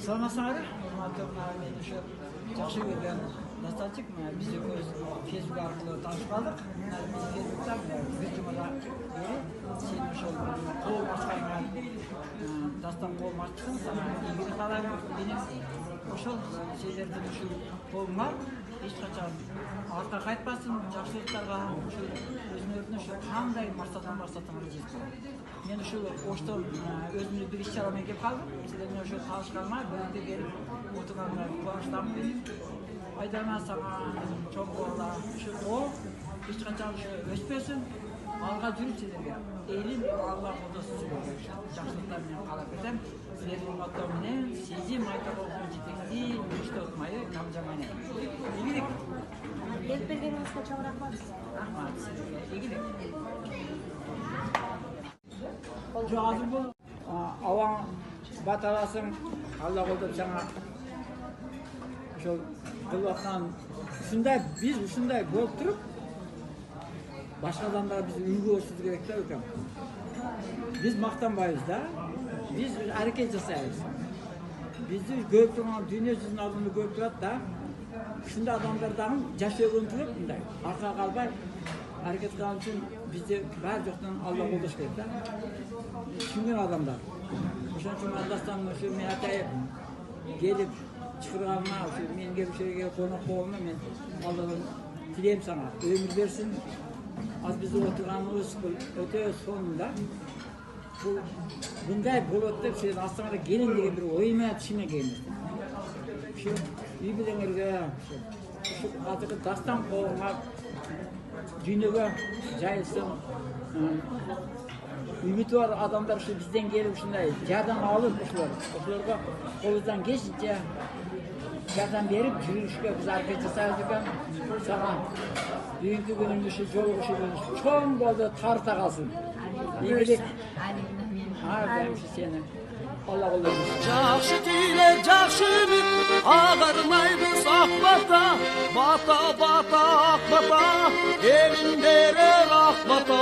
Саламатсыңар, мен ошо жакшы көргөн достанчык биз экөөбүз Facebook аркылуу таанышып калдык. Мен Facebook'та бир жумада бери сен ошол кол ачканга дастан кол ачтың, сага ийгилик каалайм. Менин ошол силердин ушул колуңа эч качан артка кайтпасын, жакшылыктарга ушул өзүңөрдүн ошо кандай максатыңарды жеткиле. Мен ушул Оштон өзүмдүн бир иш-чара менен келип калдым. Силер менен ошо таанышканыма бирге келип отурганга кубанычтамын. Айдана сага чоң болла ушул кол эч качан өспөсүн. Алга жүрүп силерге элим Алла колдосун силерге жакшылыктар менен каалап кетем. Силердин урматтоо менен Сезим Айтаровдун жетекчиси Муштот майы Камжамайне. Ийгилик. Келип бергениңизге чоң рахмат. Рахмат силерге. Ийгилик. Азыр бул абаң бат аласың, Алла колдоп жаңа ошол кылып аткан ушундай биз ушундай болуп туруп башка адамдар биз үлгү болушубуз керек да экен. Биз мактанбайбыз да. Биз аракет жасайбыз. Бизди көрүп турган дүйнө жүзүнүн алдында көрүп турат да. Ушундай адамдар дагы жашоогон туруп мындай арка калбай аракет кылган үчүн бизде баары жоктон Алла колдош керек да. Түшүнгөн адамдар. Ошон үчүн андастан ошо мен атайын келип чакырганына, ошо мен келип ошол жерге конок болгоnuма мен Алладан тилейм сага. Өмүр берсин. Az bizi oturganımız öte sonunda bu bunday bolot dep şey aslında gelin деген bir oyma tişine geldi. Şu iyi bilenlerge şu azıcık dastan koymak dünyaya jayılsın. Ümit var adamlar şu bizden gelip şunday yardım alıp uşularga kolundan geçince yardım berip жүрүшкө biz hareket жасайбыз экен. Сага бүгүнкү күнүмүз жолугушубуз чоң болду, тарта калсын. Ийгилик. Сени. Алла колдойбуз. Жакшы тиле, жакшы үмүт, агармайбыз ак бата, бата бата ак бата, элим берер ак бата.